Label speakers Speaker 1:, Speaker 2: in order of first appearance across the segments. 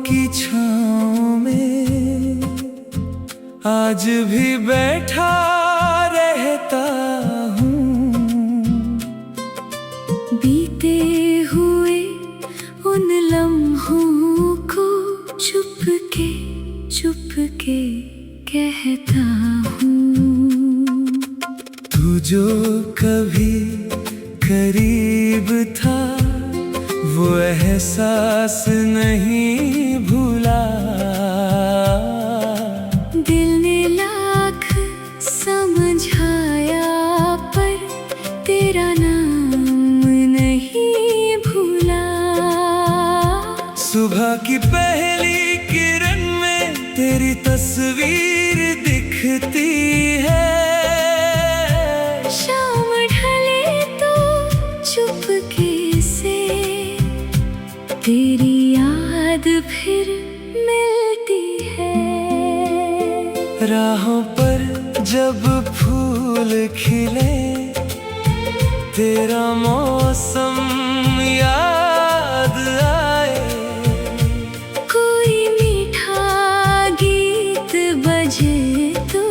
Speaker 1: की छाँव में आज भी बैठा रहता हूँ।
Speaker 2: बीते हुए उन लम्हों को चुपके चुपके कहता हूँ।
Speaker 1: तू जो कभी करीब था वो एहसास नहीं भूला।
Speaker 2: दिल ने लाख समझाया पर तेरा नाम नहीं भूला।
Speaker 1: सुबह की पहली किरण में तेरी तस्वीर दिखती है।
Speaker 2: शाम ढले तो चुपके से तेरी याद फिर मिलती है।
Speaker 1: राहों पर जब फूल खिले तेरा मौसम याद आए।
Speaker 2: कोई मीठा गीत बजे तो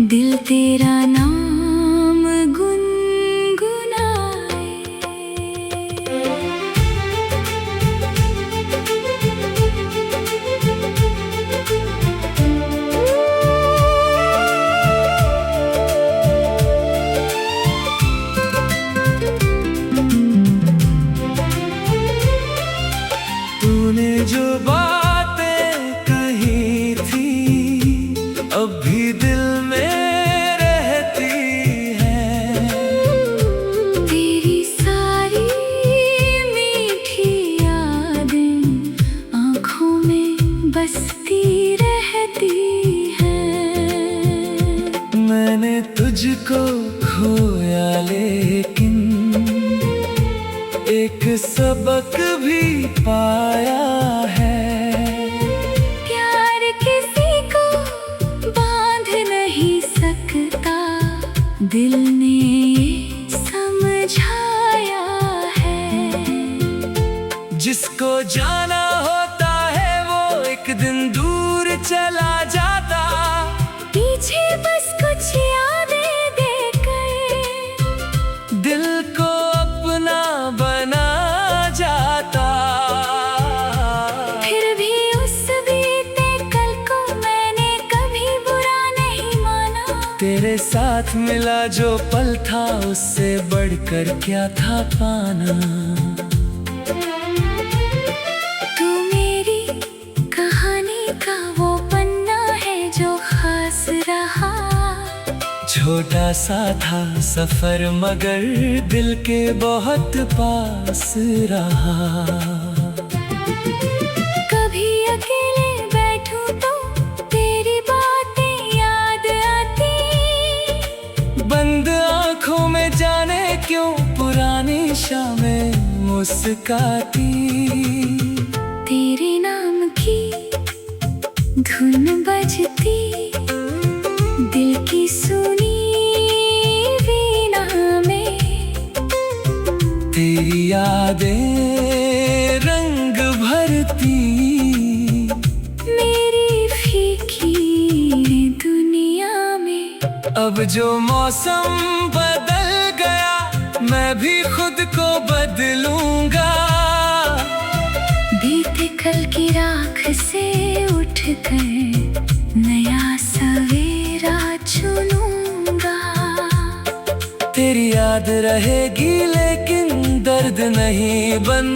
Speaker 2: दिल तेरा नाम गुनगुनाए।
Speaker 1: तूने जो बातें कही थी अब भी दिल में रहती है।
Speaker 2: तेरी सारी मीठी यादें आँखों में बसती रहती हैं।
Speaker 1: मैंने तुझको खोया लेकिन एक सबक भी पाया है।
Speaker 2: प्यार किसी को बांध नहीं सकता दिल ने ये समझाया है।
Speaker 1: जिसको जाना होता है वो एक दिन दूर चला जाता।
Speaker 2: पीछे बस कुछ यादें देकर
Speaker 1: दिल को अपना बना जाता।
Speaker 2: फिर भी उस बीते कल को मैंने कभी बुरा नहीं माना।
Speaker 1: तेरे साथ मिला जो पल था उससे बढ़कर क्या था पाना।
Speaker 2: तू मेरी कहानी का वो पन्ना है जो खास रहा।
Speaker 1: छोटा सा था सफर मगर दिल के बहुत पास रहा।
Speaker 2: कभी अकेले बैठूं तो तेरी बातें याद आती।
Speaker 1: बंद आँखों में जाने क्यों पुरानी शामें मुस्काती।
Speaker 2: तेरे नाम की धुन बजती दिल की सुनी वीणा में।
Speaker 1: तेरी यादें रंग भरती
Speaker 2: मेरी फीकी दुनिया में।
Speaker 1: अब जो मौसम बदल गया मैं भी खुद को बदलूंगा।
Speaker 2: बीते कल की राख से उठ कर नया सवेरा चुनूंगा।
Speaker 1: तेरी याद रहेगी लेकिन दर्द नहीं बन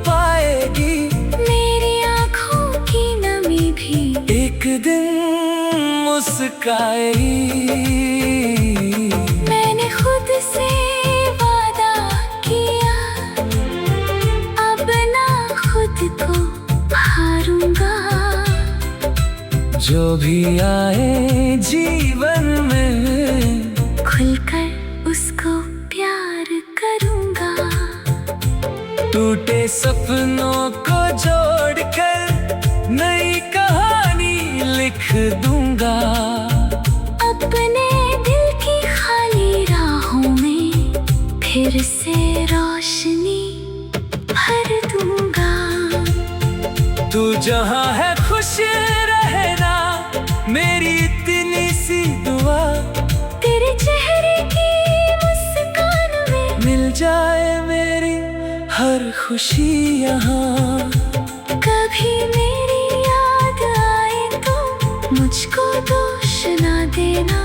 Speaker 1: पाएगी।
Speaker 2: मेरी आँखों की नमी भी
Speaker 1: एक दिन मुस्काएगी।
Speaker 2: मैंने खुद से वादा किया अब ना खुद को हारूंगा।
Speaker 1: जो भी आए जीवन में
Speaker 2: खुलकर उसको प्यार करूंगा।
Speaker 1: टूटे सपनों को जोड़कर नई कहानी लिख दूंगा।
Speaker 2: अपने दिल की खाली राहों में फिर से रोशनी भर दूंगा।
Speaker 1: तू जहाँ है खुश रहना, मेरी इतनी सी दुआ।
Speaker 2: तेरे चेहरे की मुस्कान में
Speaker 1: मिल जाए मेरी हर खुशी यहाँ।
Speaker 2: कभी मेरी याद आए तो मुझको दोष ना देना।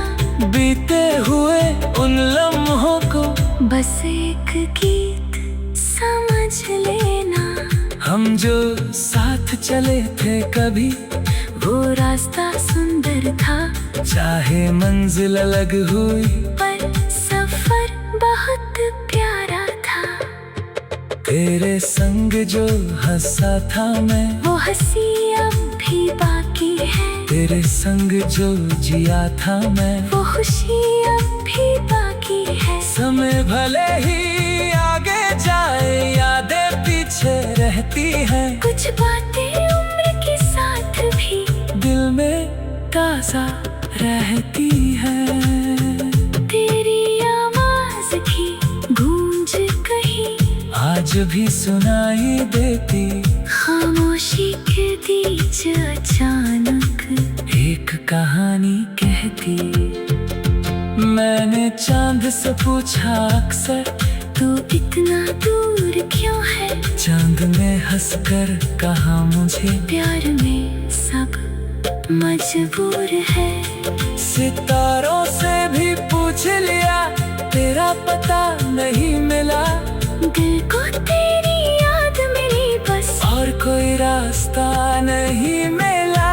Speaker 1: बीते हुए उन लम्हों को
Speaker 2: बस एक गीत समझ लेना।
Speaker 1: हम जो साथ चले थे कभी,
Speaker 2: वो रास्ता सुंदर था,
Speaker 1: चाहे मंजिल अलग हुई
Speaker 2: पर सफर बहुत प्यारा था।
Speaker 1: तेरे संग जो हंसा था मैं,
Speaker 2: वो हंसी अब भी बाकी है।
Speaker 1: तेरे संग जो जिया था मैं,
Speaker 2: वो खुशी अब भी बाकी है।
Speaker 1: समय भले ही आगे जाए, यादें पीछे रहती हैं।
Speaker 2: कुछ बातें उम्र के साथ भी
Speaker 1: दिल में ताजा रहती हैं।
Speaker 2: तेरी आवाज की गूंज कहीं
Speaker 1: आज भी सुनाई देती,
Speaker 2: खामोशी के बीच अचानक
Speaker 1: एक कहानी कहती। मैंने चांद से पूछा अक्सर,
Speaker 2: तू इतना दूर क्यों है?
Speaker 1: चांद ने हंसकर कहा मुझे,
Speaker 2: प्यार में सब मजबूर है।
Speaker 1: सितारों से भी पूछ लिया, तेरा पता नहीं मिला।
Speaker 2: दिल को तेरी याद मिली बस,
Speaker 1: और कोई रास्ता नहीं मिला।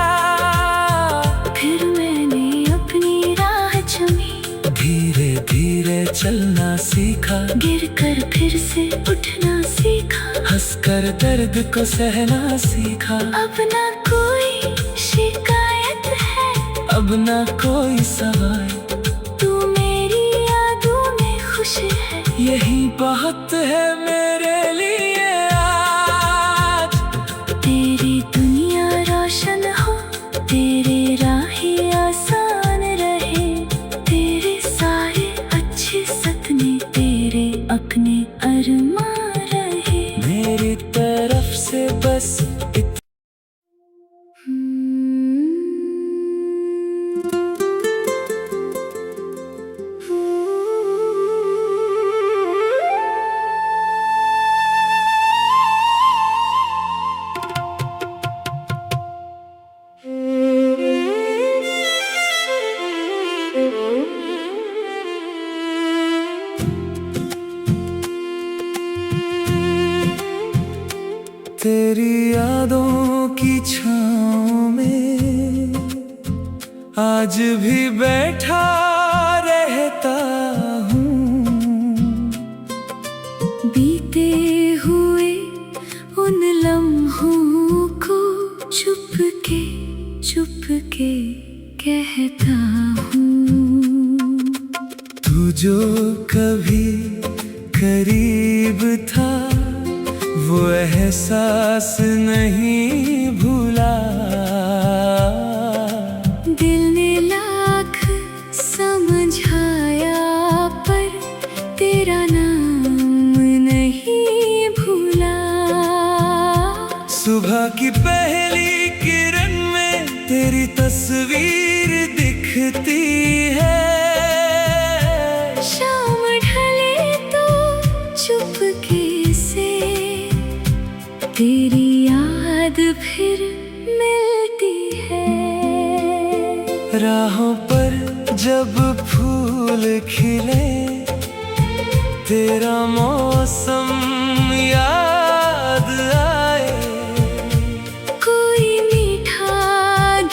Speaker 2: फिर मैंने अपनी राह चुनी,
Speaker 1: धीरे धीरे चलना सीखा,
Speaker 2: गिरकर फिर से उठना सीखा।
Speaker 1: हंसकर दर्द को सहना सीखा।
Speaker 2: अब ना कोई शिकायत है,
Speaker 1: अब ना कोई सवाल,
Speaker 2: तू मेरी यादों में खुश है।
Speaker 1: यही बहुत है मेरे लिए आज।
Speaker 2: तेरी दुनिया रोशन हो, तेरे राहें आसान रहे। तेरे सारे अच्छे सपने तेरे अपने अरमान रहे।
Speaker 1: मेरी तरफ से बस तेरी यादों की छाँव में आज भी बैठा रहता हूँ।
Speaker 2: बीते हुए उन लम्हों को चुपके चुपके कहता हूँ।
Speaker 1: तू जो कभी करीब था, वो एहसास नहीं भूला।
Speaker 2: दिल ने लाख समझाया, पर तेरा नाम नहीं भूला।
Speaker 1: सुबह की पहली किरण में तेरी तस्वीर दिखती है।
Speaker 2: शाम ढले तो चुपके से तेरी याद फिर मिलती है।
Speaker 1: राहों पर जब फूल खिले, तेरा मौसम याद आए।
Speaker 2: कोई मीठा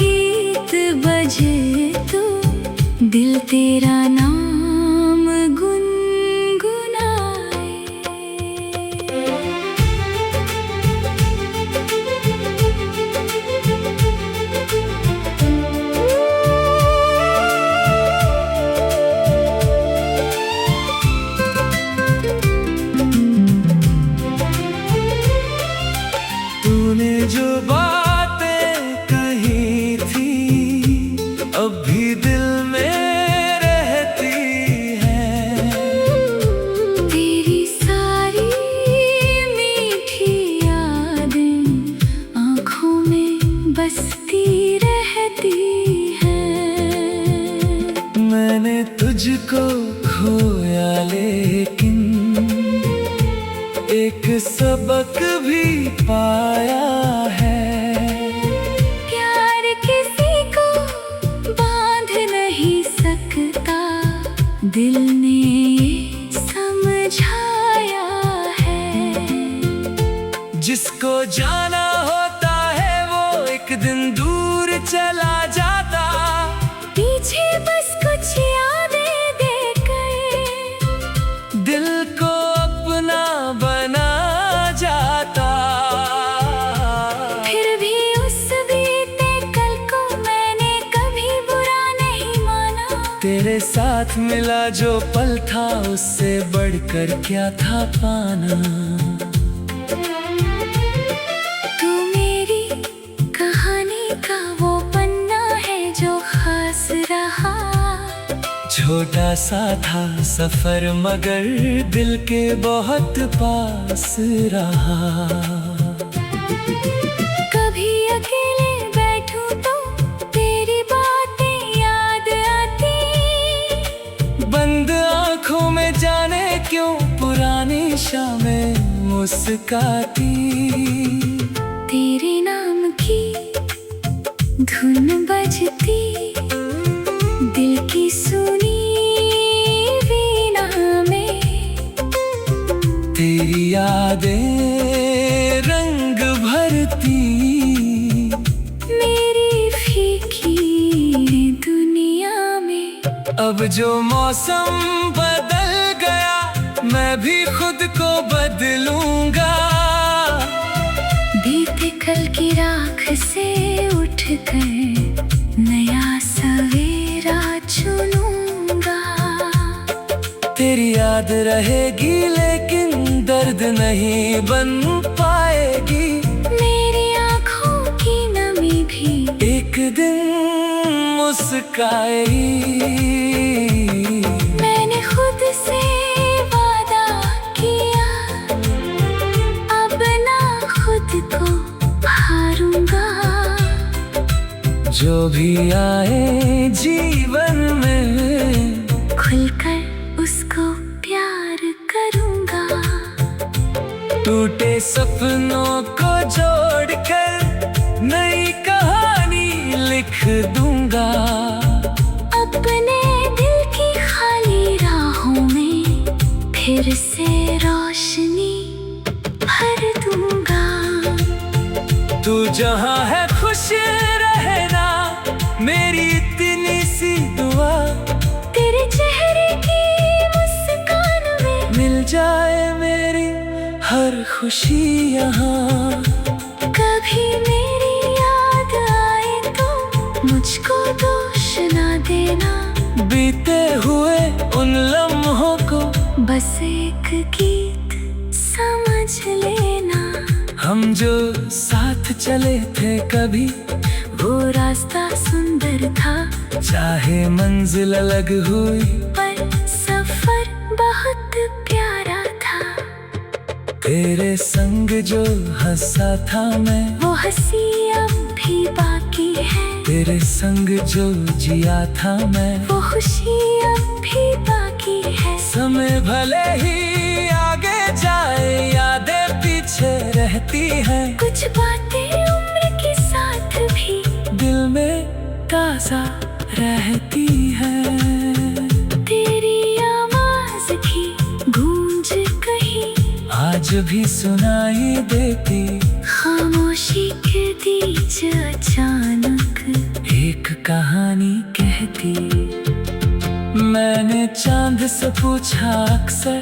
Speaker 2: गीत बजे तो दिल तेरा नाम गुनगुनाए। बसती रहती है।
Speaker 1: मैंने तुझको खोया लेकिन एक सबक भी पाया है।
Speaker 2: प्यार किसी को बांध नहीं सकता, दिल ने ये समझाया है।
Speaker 1: जिसको जाना होता है वो एक दिन दूर चला जाता,
Speaker 2: पीछे बस कुछ यादें देकर
Speaker 1: दिल को अपना बना जाता।
Speaker 2: फिर भी उस बीते कल को मैंने कभी बुरा नहीं माना।
Speaker 1: तेरे साथ मिला जो पल था उससे बढ़कर क्या था पाना।
Speaker 2: तू मेरी कहानी का वो पन्ना है जो खास रहा।
Speaker 1: छोटा सा था सफर मगर दिल के बहुत पास रहा।
Speaker 2: कभी अकेले बैठूं तो तेरी बातें याद आती,
Speaker 1: बंद आंखों में जाने क्यों पुरानी शामें मुस्काती।
Speaker 2: तेरे नाम की धुन बजती दिल की सुनी वीणा में।
Speaker 1: तेरी यादें रंग भरती
Speaker 2: मेरी फीकी दुनिया में।
Speaker 1: अब जो मौसम बदल गया मैं भी खुद को बदलूंगा।
Speaker 2: बीते कल की राख से उठ कर नया सवेरा चुनूंगा।
Speaker 1: तेरी याद रहेगी लेकिन दर्द नहीं बन पाएगी।
Speaker 2: मेरी आँखों की नमी भी
Speaker 1: एक दिन मुस्काएगी।
Speaker 2: मैंने खुद से वादा किया, अब ना खुद को हारूंगा।
Speaker 1: जो भी आए जीवन में
Speaker 2: खुलकर उसको प्यार करूंगा।
Speaker 1: टूटे सपनों को जोड़कर नई कहानी लिख दूंगा।
Speaker 2: अपने दिल की खाली राहों में फिर से रोशनी भर दूंगा।
Speaker 1: तू जहाँ है खुश रहना मेरी इतनी सी दुआ।
Speaker 2: तेरे चेहरे की मुस्कान में
Speaker 1: मिल जाए मेरी हर खुशी यहाँ।
Speaker 2: कभी मेरी याद आए तो मुझको दोष ना देना।
Speaker 1: बीते हुए उन लम्हों को
Speaker 2: बस एक गीत समझ लेना।
Speaker 1: हम जो साथ चले थे कभी
Speaker 2: वो रास्ता सुंदर था,
Speaker 1: चाहे मंजिल अलग हुई
Speaker 2: पर सफर बहुत प्यारा था।
Speaker 1: तेरे संग जो हंसा था मैं
Speaker 2: वो हंसी अब भी बाकी है।
Speaker 1: तेरे संग जो जिया था मैं
Speaker 2: वो खुशी अब भी बाकी है।
Speaker 1: समय भले ही आगे जाए यादें पीछे रहती हैं।
Speaker 2: कुछ बातें उम्र के साथ भी
Speaker 1: दिल में ताजा रहती है।
Speaker 2: तेरी आवाज की गूंज कहीं
Speaker 1: आज भी सुनाई देती।
Speaker 2: खामोशी के बीच अचानक
Speaker 1: एक कहानी कहती। मैंने चांद से पूछा अक्सर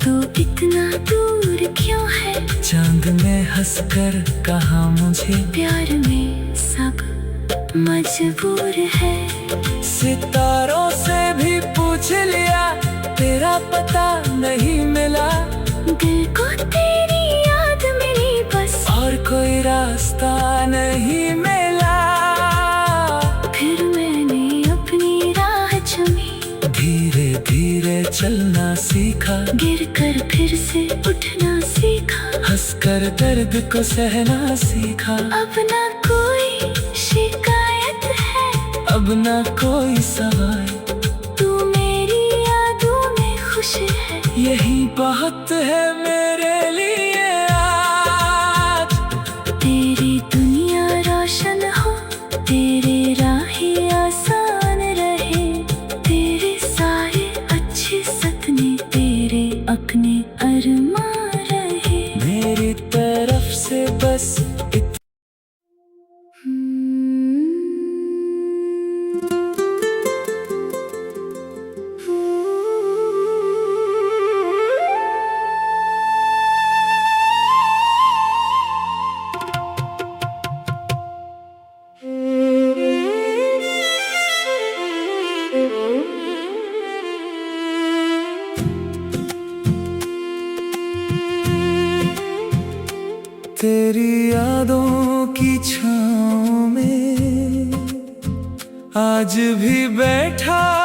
Speaker 2: तू इतना दूर क्यों है।
Speaker 1: चांद ने हंसकर कहा मुझे
Speaker 2: प्यार में सब मजबूर है।
Speaker 1: सितारों से भी पूछ लिया तेरा पता नहीं मिला।
Speaker 2: दिल को तेरी याद मिली बस,
Speaker 1: और कोई रास्ता नहीं मिला।
Speaker 2: फिर मैंने अपनी राह चुनी।
Speaker 1: धीरे धीरे चलना सीखा,
Speaker 2: गिर कर फिर से उठना सीखा।
Speaker 1: हंसकर दर्द को सहना सीखा।
Speaker 2: अब ना कोई
Speaker 1: अब ना कोई सवाल।
Speaker 2: तू मेरी यादों में खुश है,
Speaker 1: यही बहुत है मेरे लिए आज।
Speaker 2: तेरी दुनिया रोशन हो, तेरे राहें आसान रहे, तेरे सारे अच्छे सपने तेरे अपने अरमान रहे।
Speaker 1: मेरी तरफ से बस तेरी यादों की छाँव में आज भी बैठा